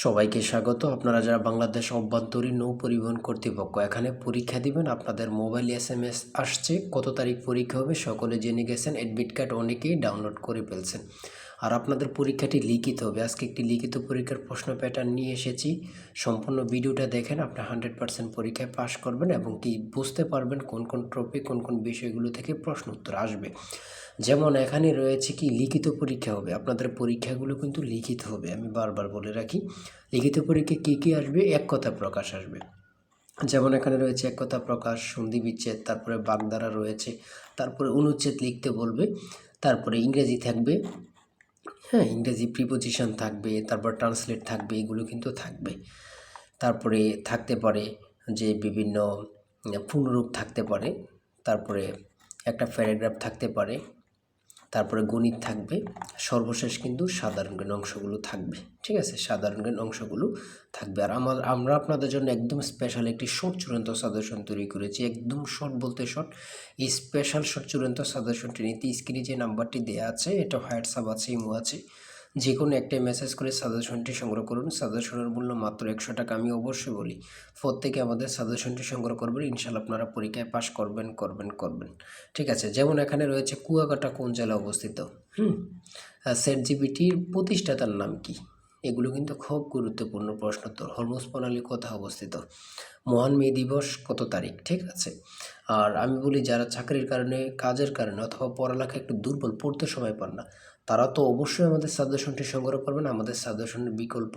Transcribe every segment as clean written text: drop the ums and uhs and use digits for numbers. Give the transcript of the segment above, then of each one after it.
সবাইকে স্বাগত। আপনারা যারা বাংলাদেশ অভ্যন্তরীণ নৌ পরিবহন কর্তৃপক্ষ এখানে পরীক্ষা দিবেন, আপনাদের মোবাইলে SMS আসছে কত তারিখ পরীক্ষা হবে সকলে জেনে গেছেন। অ্যাডমিট কার্ড অনেকেই ডাউনলোড করে ফেলছেন। আর আপনাদের পরীক্ষাটি লিখিত হবে। আজকে একটি লিখিত পরীক্ষার প্রশ্ন প্যাটার্ন নিয়ে এসেছি। সম্পূর্ণ ভিডিওটা দেখেন, আপনি 100% পরীক্ষায় পাশ করবেন এবং কি বুঝতে পারবেন কোন কোন টপিক কোন কোন বিষয়গুলো থেকে প্রশ্ন উত্তর আসবে। যেমন এখানে রয়েছে কি লিখিত পরীক্ষা হবে, আপনাদের পরীক্ষাগুলো কিন্তু লিখিত হবে। আমি বারবার বলে রাখি, লিখিত পরীক্ষা কী কী আসবে, এক কথা প্রকাশ আসবে। যেমন এখানে রয়েছে এক কথা প্রকাশ, সন্ধি বিচ্ছেদ, তারপরে বাগধারা রয়েছে, তারপরে অনুচ্ছেদ লিখতে বলবে, তারপরে ইংরেজি থাকবে, হ্যাঁ ইংরেজি প্রিপোজিশন থাকবে, তারপর ট্রান্সলেট থাকবে, এগুলো কিন্তু থাকবে। তারপরে থাকতে পারে যে বিভিন্ন পূর্ণরূপ থাকতে পারে, তারপরে একটা প্যারাগ্রাফ থাকতে পারে, তারপরে গণিত থাকবে, সর্বশেষ কিন্তু সাধারণ জ্ঞান অংশগুলো থাকবে। ঠিক আছে, সাধারণ জ্ঞান অংশগুলো থাকবে। আর আমরা আপনাদের জন্য একদম স্পেশাল একটি শর্ট চূড়ান্ত সাজেশন তৈরি করেছি। একদম শর্ট বলতে শর্ট, এই স্পেশাল শর্ট চূড়ান্ত সাজেশনটি নিতে স্ক্রিনে যে নাম্বারটি দেওয়া আছে, এটা হোয়াটসঅ্যাপ আছে, ইমো আছে, যে কোনো একটাই মেসেজ করে সাজেশনটি সংগ্রহ করুন। সাজেশনের মূল্য মাত্র 100 টাকা। আমি অবশ্যই বলি প্রত্যেকে আমাদের সাজেশনটি সংগ্রহ করবেন, ইনশাল্লাহ আপনারা পরীক্ষায় পাশ করবেন করবেন। ঠিক আছে, যেমন এখানে রয়েছে কুয়াকাটা কোন জেলায় অবস্থিত, ChatGPTর প্রতিষ্ঠাতার নাম কি, এগুলো কিন্তু খুব গুরুত্বপূর্ণ প্রশ্ন। তো হরমুজ প্রণালী কোথায় অবস্থিত, মহান মে দিবস কত তারিখ। ঠিক আছে, আর আমি বলি যারা চাকরির কারণে, কাজের কারণে অথবা পড়ালেখা একটু দুর্বল, পড়তে সময় পান না, তারা তো অবশ্যই আমাদের সাজেশনটি সংগ্রহ করবেন। আমাদের সাজেশনের বিকল্প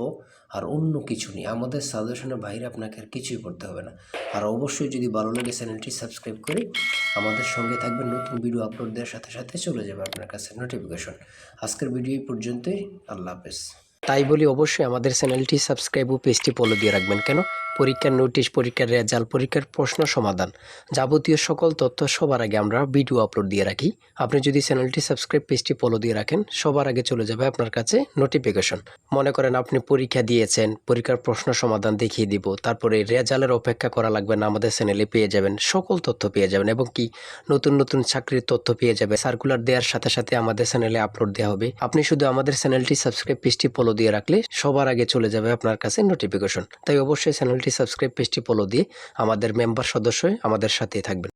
আর অন্য কিছু নেই, আমাদের সাজেশনের বাইরে আপনাকে আর কিছুই করতে হবে না। আর অবশ্যই যদি ভালো লাগে চ্যানেলটি সাবস্ক্রাইব করে আমাদের সঙ্গে থাকবেন। নতুন ভিডিও আপলোড দেওয়ার সাথে সাথে চলে যাবে আপনার কাছে নোটিফিকেশন। আজকের ভিডিও এই পর্যন্তই, আল্লাহ হাফেজ। তাই বলি অবশ্যই আমাদের চ্যানেলটি সাবস্ক্রাইব ও পেজটি ফলো দিয়ে রাখবেন। কেন? পরীক্ষার নোটিশ, পরীক্ষার রেজাল্ট, পরীক্ষার প্রশ্ন সমাধান, যাবতীয় সকল তথ্য সবার আগে আমরা ভিডিও আপলোড দিয়ে রাখি। আপনি যদি চ্যানেলটি সাবস্ক্রাইব, পেজটি ফলো দিয়ে রাখেন, সবার আগে চলে যাবে আপনার কাছে নোটিফিকেশন। মনে করেন আপনি পরীক্ষা দিয়েছেন, পরীক্ষার প্রশ্ন সমাধান দেখিয়ে দিব, তারপরে রেজাল্টের অপেক্ষা করা লাগবে না, আমাদের চ্যানেলে পেয়ে যাবেন, সকল তথ্য পেয়ে যাবেন এবং কি নতুন নতুন চাকরির তথ্য পেয়ে যাবে। সার্কুলার দেওয়ার সাথে সাথে আমাদের চ্যানেলে আপলোড দেওয়া হবে। আপনি শুধু আমাদের চ্যানেলটি সাবস্ক্রাইব, পেজটি ফলো দিয়ে রাখলে সবার আগে চলে যাবে আপনার কাছে নোটিফিকেশন। তাই অবশ্যই চ্যানেলটি সাবস্ক্রাইব, পেজটি ফলো দিয়ে আমাদের মেম্বার সদস্য হয়ে আমাদের সাথেই থাকবেন।